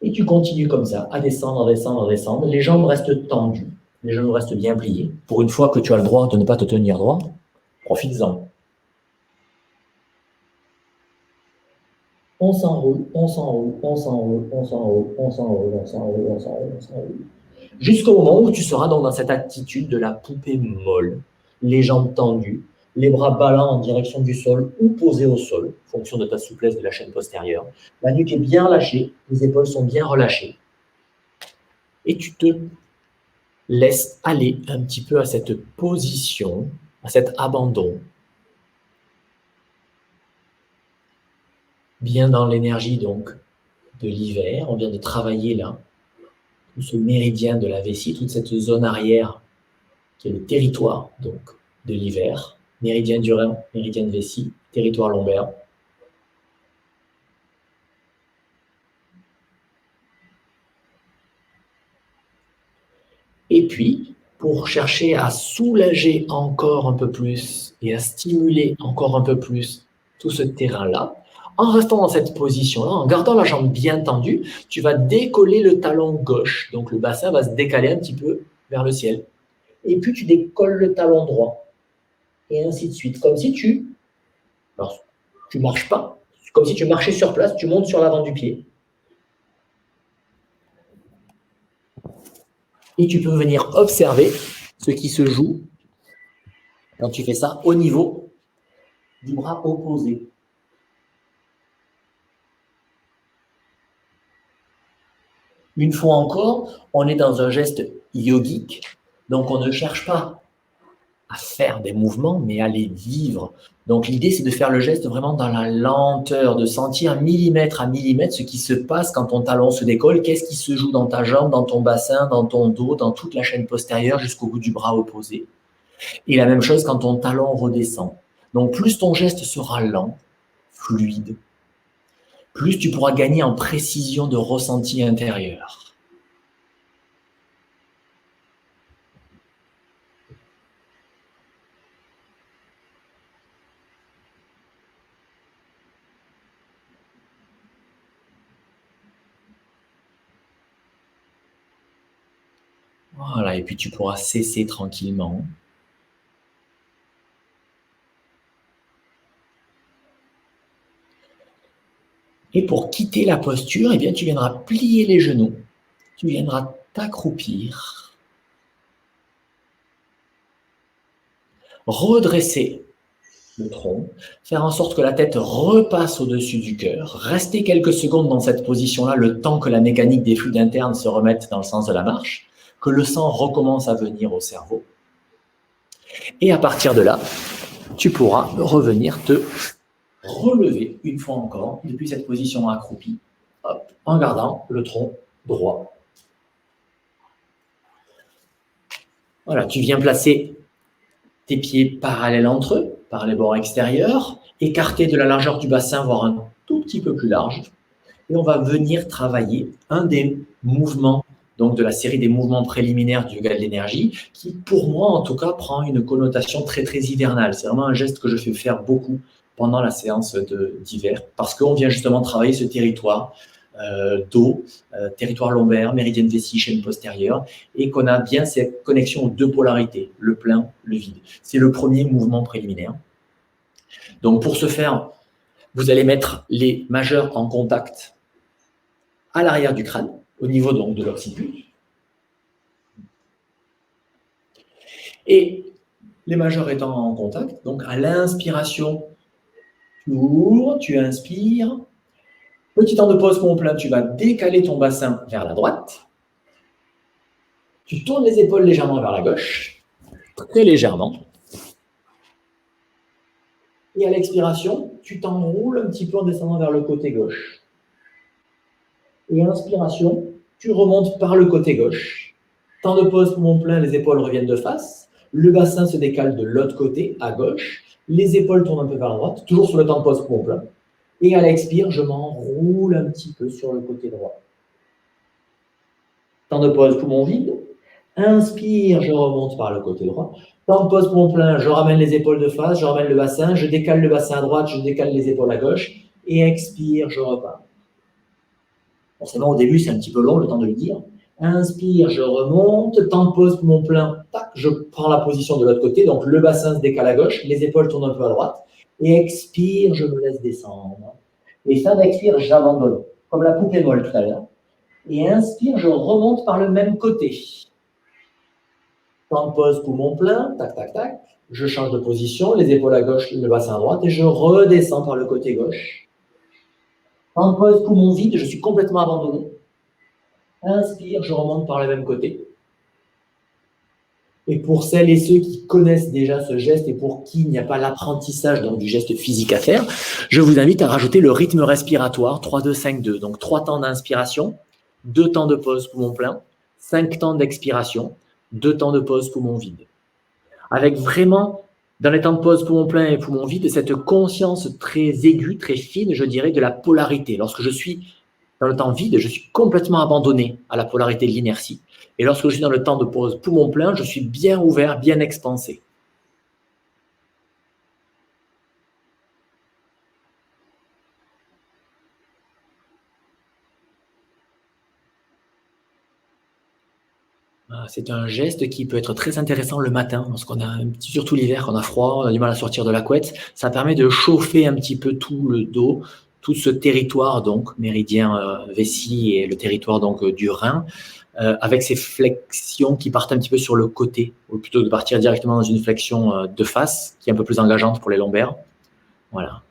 Et tu continues comme ça, à descendre, descendre, descendre. Les jambes restent tendues, les genoux restent bien pliés. Pour une fois que tu as le droit de ne pas te tenir droit, profites-en. On s'enroule, on s'enroule, on s'enroule, on s'enroule, on s'enroule, on s'enroule, on s'enroule, on s'enroule. Jusqu'au moment où tu seras donc dans cette attitude de la poupée molle, les jambes tendues, les bras ballants en direction du sol ou posés au sol, en fonction de ta souplesse de la chaîne postérieure. La nuque est bien lâchée, les épaules sont bien relâchées. Et tu te laisses aller un petit peu à cette position, à cet abandon. Bien dans l'énergie donc de l'hiver, on vient de travailler là, tout ce méridien de la vessie, toute cette zone arrière qui est le territoire donc de l'hiver, méridien du rein, méridien de vessie, territoire lombaire. Et puis, pour chercher à soulager encore un peu plus et à stimuler encore un peu plus tout ce terrain-là, en restant dans cette position-là, en gardant la jambe bien tendue, tu vas décoller le talon gauche. Donc le bassin va se décaler un petit peu vers le ciel. Et puis tu décolles le talon droit. Et ainsi de suite. Comme si tu marches pas. Comme si tu marchais sur place, tu montes sur l'avant du pied. Et tu peux venir observer ce qui se joue quand tu fais ça au niveau du bras opposé. Une fois encore, on est dans un geste yogique, donc on ne cherche pas à faire des mouvements, mais à les vivre. Donc l'idée, c'est de faire le geste vraiment dans la lenteur, de sentir millimètre à millimètre ce qui se passe quand ton talon se décolle, qu'est-ce qui se joue dans ta jambe, dans ton bassin, dans ton dos, dans toute la chaîne postérieure jusqu'au bout du bras opposé. Et la même chose quand ton talon redescend. Donc plus ton geste sera lent, fluide, plus tu pourras gagner en précision de ressenti intérieur. Voilà, et puis tu pourras cesser tranquillement. Et pour quitter la posture, eh bien, tu viendras plier les genoux, tu viendras t'accroupir, redresser le tronc, faire en sorte que la tête repasse au-dessus du cœur, rester quelques secondes dans cette position-là, le temps que la mécanique des fluides internes se remette dans le sens de la marche, que le sang recommence à venir au cerveau. Et à partir de là, tu pourras revenir te relever une fois encore depuis cette position accroupie, hop, en gardant le tronc droit. Voilà, tu viens placer tes pieds parallèles entre eux, par les bords extérieurs, écartés de la largeur du bassin, voire un tout petit peu plus large. Et on va venir travailler un des mouvements, donc de la série des mouvements préliminaires du yoga de l'énergie, qui pour moi en tout cas prend une connotation très très hivernale. C'est vraiment un geste que je fais faire beaucoup pendant la séance d'hiver, parce qu'on vient justement travailler ce territoire dos, territoire lombaire, méridienne vessie, chaîne postérieure, et qu'on a bien cette connexion aux deux polarités, le plein, le vide. C'est le premier mouvement préliminaire. Donc pour ce faire, vous allez mettre les majeurs en contact à l'arrière du crâne, au niveau donc de l'occiput. Et les majeurs étant en contact, donc à l'inspiration, tu ouvres, tu inspires. Petit temps de pause pour mon plein, tu vas décaler ton bassin vers la droite. Tu tournes les épaules légèrement vers la gauche, très légèrement. Et à l'expiration, tu t'enroules un petit peu en descendant vers le côté gauche. Et à l'inspiration, tu remontes par le côté gauche. Temps de pause pour mon plein, les épaules reviennent de face. Le bassin se décale de l'autre côté, à gauche. Les épaules tournent un peu vers la droite, toujours sur le temps de pause pour mon plein. Et à l'expire, je m'enroule un petit peu sur le côté droit. Temps de pause, poumon vide. Inspire, je remonte par le côté droit. Temps de pause, poumon plein, je ramène les épaules de face, je ramène le bassin, je décale le bassin à droite, je décale les épaules à gauche. Et expire, je repars. Forcément, au début, c'est un petit peu long, le temps de le dire. Inspire, je remonte. Temps de pause, poumon plein, tac, je prends la position de l'autre côté. Donc, le bassin se décale à gauche, les épaules tournent un peu à droite. Et expire, je me laisse descendre. Et fin d'expire, j'abandonne, comme la poupée molle tout à l'heure. Et inspire, je remonte par le même côté. Temps de pause, poumon plein, tac, tac, tac. Je change de position, les épaules à gauche, le bassin à droite, et je redescends par le côté gauche. Temps de pause, poumon vide, je suis complètement abandonné. Inspire, je remonte par le même côté. Et pour celles et ceux qui connaissent déjà ce geste et pour qui il n'y a pas l'apprentissage donc du geste physique à faire, je vous invite à rajouter le rythme respiratoire 3-2-5-2. Donc 3 temps d'inspiration, 2 temps de pause poumon plein, 5 temps d'expiration, 2 temps de pause poumon vide. Avec vraiment, dans les temps de pause poumon plein et poumon vide, cette conscience très aiguë, très fine, je dirais, de la polarité. Lorsque je suis dans le temps vide, je suis complètement abandonné à la polarité de l'inertie. Et lorsque je suis dans le temps de pause poumon plein, je suis bien ouvert, bien expansé. C'est un geste qui peut être très intéressant le matin, lorsqu'on a, surtout l'hiver, quand on a froid, on a du mal à sortir de la couette. Ça permet de chauffer un petit peu tout le dos, tout ce territoire, donc méridien vessie et le territoire donc du rein, avec ces flexions qui partent un petit peu sur le côté, ou plutôt que de partir directement dans une flexion de face, qui est un peu plus engageante pour les lombaires. Voilà.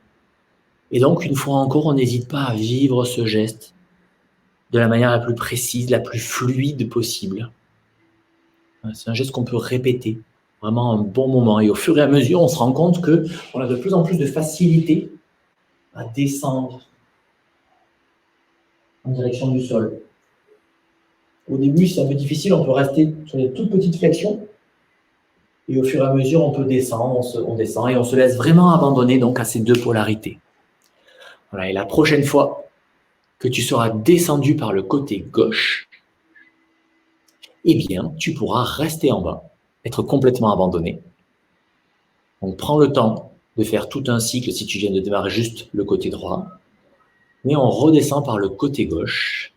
Et donc, une fois encore, on n'hésite pas à vivre ce geste de la manière la plus précise, la plus fluide possible. C'est un geste qu'on peut répéter vraiment un bon moment. Et au fur et à mesure, on se rend compte qu'on a de plus en plus de facilité à descendre en direction du sol. Au début, c'est un peu difficile, on peut rester sur des toutes petites flexions. Et au fur et à mesure, on peut descendre, on descend et on se laisse vraiment abandonner donc à ces deux polarités. Voilà, et la prochaine fois que tu seras descendu par le côté gauche, eh bien, tu pourras rester en bas, être complètement abandonné. Donc, prends le temps de faire tout un cycle si tu viens de démarrer juste le côté droit, mais on redescend par le côté gauche,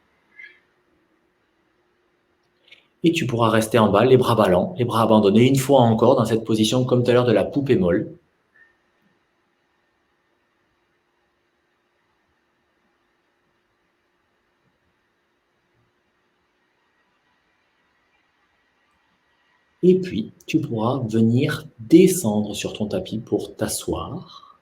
et tu pourras rester en bas, les bras ballants, les bras abandonnés, une fois encore dans cette position comme tout à l'heure de la poupée molle. Et puis, tu pourras venir descendre sur ton tapis pour t'asseoir.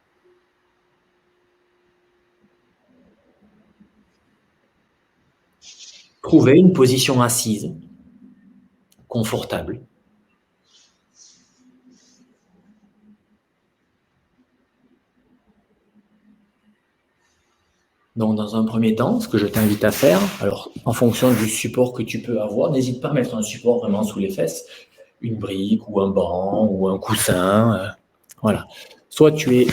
Trouver une position assise, confortable. Donc, dans un premier temps, ce que je t'invite à faire, alors en fonction du support que tu peux avoir, n'hésite pas à mettre un support vraiment sous les fesses, une brique ou un banc ou un coussin. Voilà. Soit tu es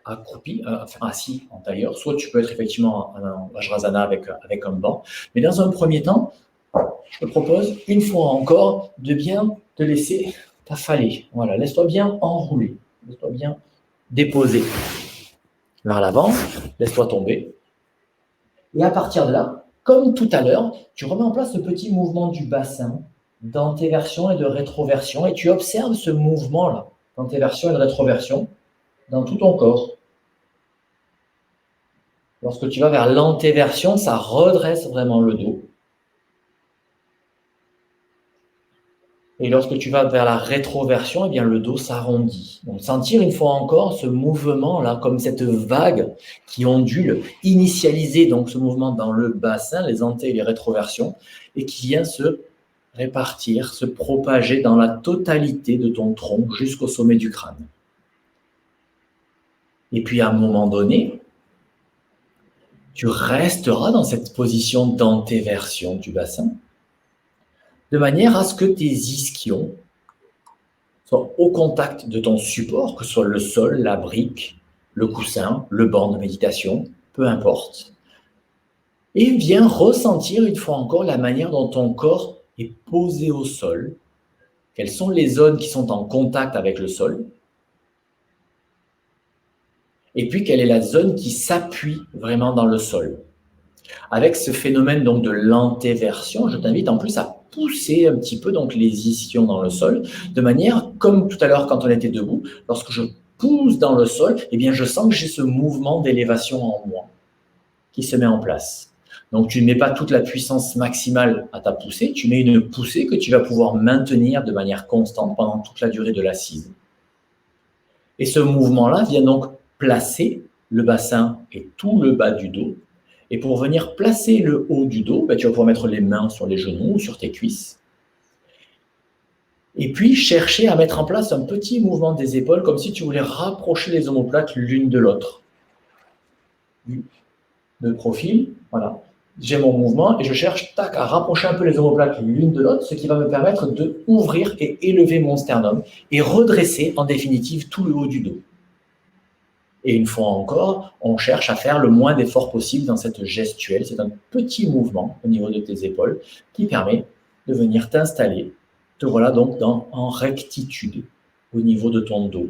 accroupi, enfin assis en tailleur, soit tu peux être effectivement en Vajrasana avec un banc. Mais dans un premier temps, je te propose, une fois encore, de bien te laisser t'affaler. Voilà, laisse-toi bien enrouler, laisse-toi bien déposer vers l'avant, laisse-toi tomber. Et à partir de là, comme tout à l'heure, tu remets en place ce petit mouvement du bassin d'antéversion et de rétroversion, et tu observes ce mouvement-là, d'antéversion et de rétroversion, dans tout ton corps. Lorsque tu vas vers l'antéversion, ça redresse vraiment le dos. Et lorsque tu vas vers la rétroversion, eh bien le dos s'arrondit. Donc sentir une fois encore ce mouvement-là, comme cette vague qui ondule, initialiser donc ce mouvement dans le bassin, les anté et les rétroversions, et qui vient se répartir, se propager dans la totalité de ton tronc jusqu'au sommet du crâne. Et puis à un moment donné, tu resteras dans cette position d'antéversion du bassin, de manière à ce que tes ischions soient au contact de ton support, que ce soit le sol, la brique, le coussin, le banc de méditation, peu importe. Et viens ressentir une fois encore la manière dont ton corps est posé au sol, quelles sont les zones qui sont en contact avec le sol, et puis quelle est la zone qui s'appuie vraiment dans le sol. Avec ce phénomène donc de l'antéversion, je t'invite en plus à pousser un petit peu donc les ischions dans le sol, de manière comme tout à l'heure quand on était debout, lorsque je pousse dans le sol, eh bien je sens que j'ai ce mouvement d'élévation en moi qui se met en place. Donc tu ne mets pas toute la puissance maximale à ta poussée, tu mets une poussée que tu vas pouvoir maintenir de manière constante pendant toute la durée de l'assise. Et ce mouvement-là vient donc placer le bassin et tout le bas du dos. Et pour venir placer le haut du dos, tu vas pouvoir mettre les mains sur les genoux ou sur tes cuisses. Et puis chercher à mettre en place un petit mouvement des épaules comme si tu voulais rapprocher les omoplates l'une de l'autre. De profil, voilà. J'ai mon mouvement et je cherche à rapprocher un peu les omoplates l'une de l'autre, ce qui va me permettre d'ouvrir et élever mon sternum et redresser en définitive tout le haut du dos. Et une fois encore, on cherche à faire le moins d'efforts possible dans cette gestuelle. C'est un petit mouvement au niveau de tes épaules qui permet de venir t'installer. Te voilà donc en rectitude au niveau de ton dos.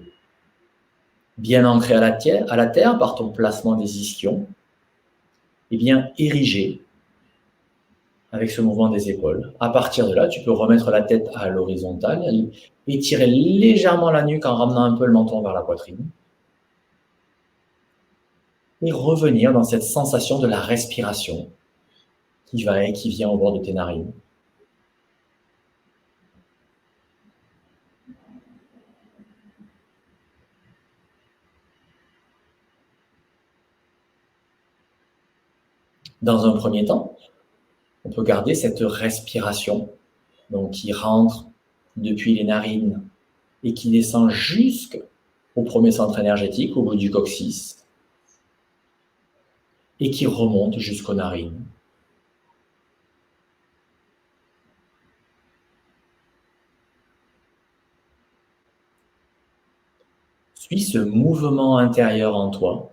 Bien ancré à la terre par ton placement des ischions, et bien érigé avec ce mouvement des épaules. À partir de là, tu peux remettre la tête à l'horizontale, étirer légèrement la nuque en ramenant un peu le menton vers la poitrine. Et revenir dans cette sensation de la respiration qui va et qui vient au bord de tes narines. Dans un premier temps, on peut garder cette respiration donc qui rentre depuis les narines et qui descend jusqu'au premier centre énergétique, au bout du coccyx, et qui remonte jusqu'aux narines. Suis ce mouvement intérieur en toi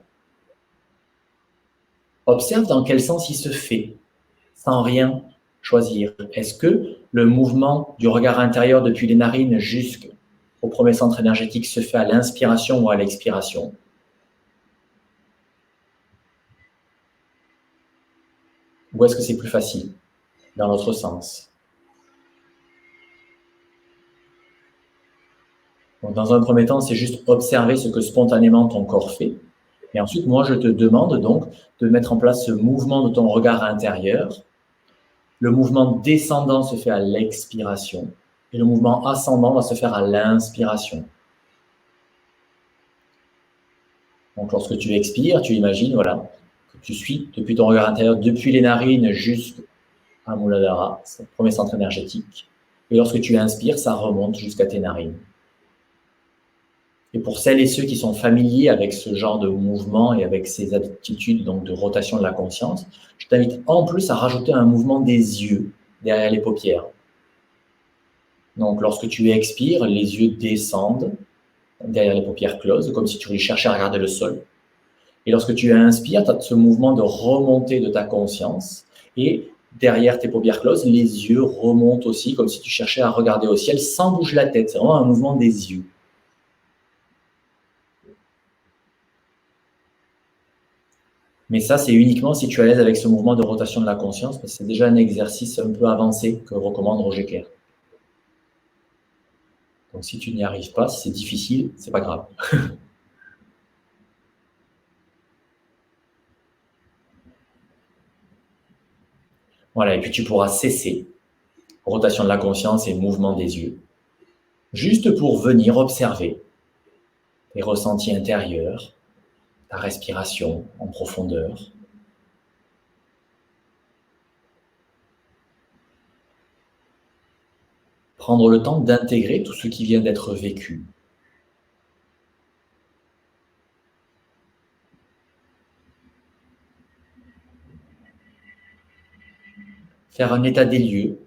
Observe dans quel sens il se fait, sans rien choisir. Est-ce que le mouvement du regard intérieur depuis les narines jusqu'au premier centre énergétique se fait à l'inspiration ou à l'expiration? Ou est-ce que c'est plus facile dans l'autre sens? Donc, dans un premier temps, c'est juste observer ce que spontanément ton corps fait. Et ensuite, moi, je te demande donc de mettre en place ce mouvement de ton regard intérieur. Le mouvement descendant se fait à l'expiration et le mouvement ascendant va se faire à l'inspiration. Donc, lorsque tu expires, tu imagines, voilà, que tu suis depuis ton regard intérieur, depuis les narines jusqu'à Muladhara, c'est le premier centre énergétique. Et lorsque tu inspires, ça remonte jusqu'à tes narines. Et pour celles et ceux qui sont familiers avec ce genre de mouvement et avec ces attitudes donc de rotation de la conscience, je t'invite en plus à rajouter un mouvement des yeux derrière les paupières. Donc, lorsque tu expires, les yeux descendent derrière les paupières closes, comme si tu voulais chercher à regarder le sol. Et lorsque tu inspires, tu as ce mouvement de remontée de ta conscience. Et derrière tes paupières closes, les yeux remontent aussi, comme si tu cherchais à regarder au ciel sans bouger la tête. C'est vraiment un mouvement des yeux. Mais ça, c'est uniquement si tu es à l'aise avec ce mouvement de rotation de la conscience, parce que c'est déjà un exercice un peu avancé que recommande Roger Clair. Donc si tu n'y arrives pas, si c'est difficile, c'est pas grave. Voilà, et puis tu pourras cesser rotation de la conscience et mouvement des yeux, juste pour venir observer les ressentis intérieurs, ta respiration en profondeur. Prendre le temps d'intégrer tout ce qui vient d'être vécu. Faire un état des lieux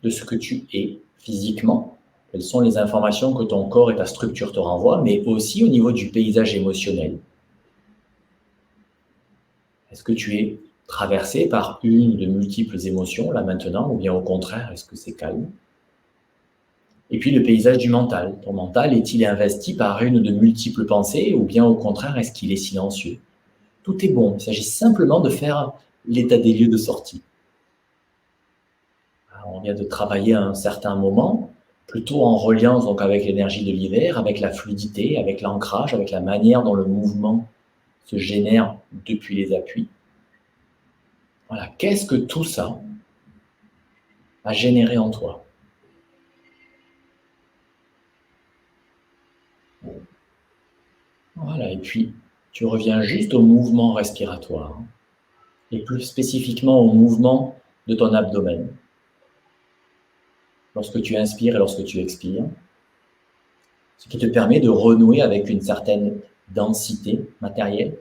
de ce que tu es physiquement, quelles sont les informations que ton corps et ta structure te renvoient, mais aussi au niveau du paysage émotionnel. Est-ce que tu es traversé par une ou de multiples émotions là maintenant, ou bien au contraire, est-ce que c'est calme? Et puis le paysage du mental. Ton mental est-il investi par une ou de multiples pensées, ou bien au contraire, est-ce qu'il est silencieux? Tout est bon, il s'agit simplement de faire l'état des lieux de sortie. Alors, on vient de travailler à un certain moment, plutôt en reliance donc avec l'énergie de l'hiver, avec la fluidité, avec l'ancrage, avec la manière dont le mouvement se génère depuis les appuis. Voilà, qu'est-ce que tout ça a généré en toi? Voilà, et puis tu reviens juste au mouvement respiratoire, et plus spécifiquement au mouvement de ton abdomen. Lorsque tu inspires et lorsque tu expires, ce qui te permet de renouer avec une certaine densité matérielle,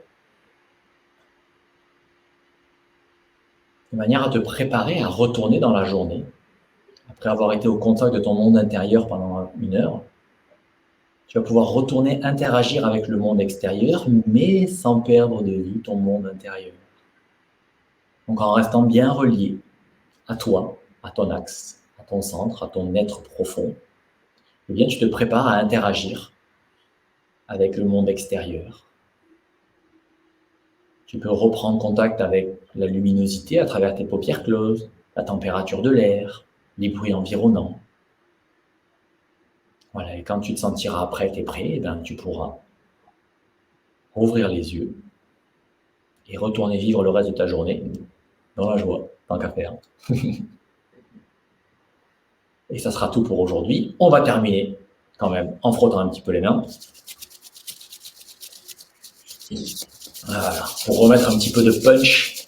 de manière à te préparer à retourner dans la journée, après avoir été au contact de ton monde intérieur pendant 1 heure. Tu vas pouvoir retourner interagir avec le monde extérieur, mais sans perdre de vue ton monde intérieur. Donc en restant bien relié à toi, à ton axe, à ton centre, à ton être profond, eh bien tu te prépares à interagir avec le monde extérieur. Tu peux reprendre contact avec la luminosité à travers tes paupières closes, la température de l'air, les bruits environnants. Voilà, et quand tu te sentiras prête et prêt, eh bien, tu pourras rouvrir les yeux et retourner vivre le reste de ta journée dans la joie, tant qu'à faire. Et ça sera tout pour aujourd'hui. On va terminer quand même en frottant un petit peu les mains. Voilà, pour remettre un petit peu de punch.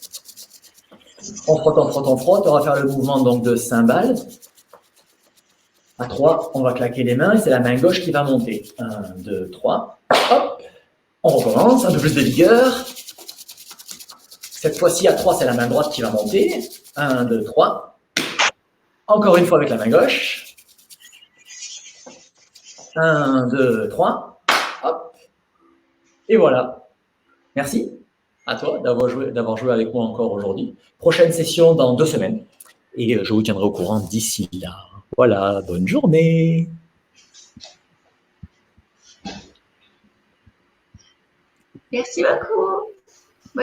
On frotte, on frotte, on frotte. On va faire le mouvement donc de cymbale. À 3, on va claquer les mains et c'est la main gauche qui va monter. 1, 2, 3. Hop. On recommence, un peu plus de vigueur. Cette fois-ci, à 3, c'est la main droite qui va monter. 1, 2, 3. Encore une fois avec la main gauche. 1, 2, 3. Hop. Et voilà. Merci. À toi d'avoir joué avec moi encore aujourd'hui. Prochaine session dans 2 semaines. Et je vous tiendrai au courant d'ici là. Voilà, bonne journée. Merci beaucoup.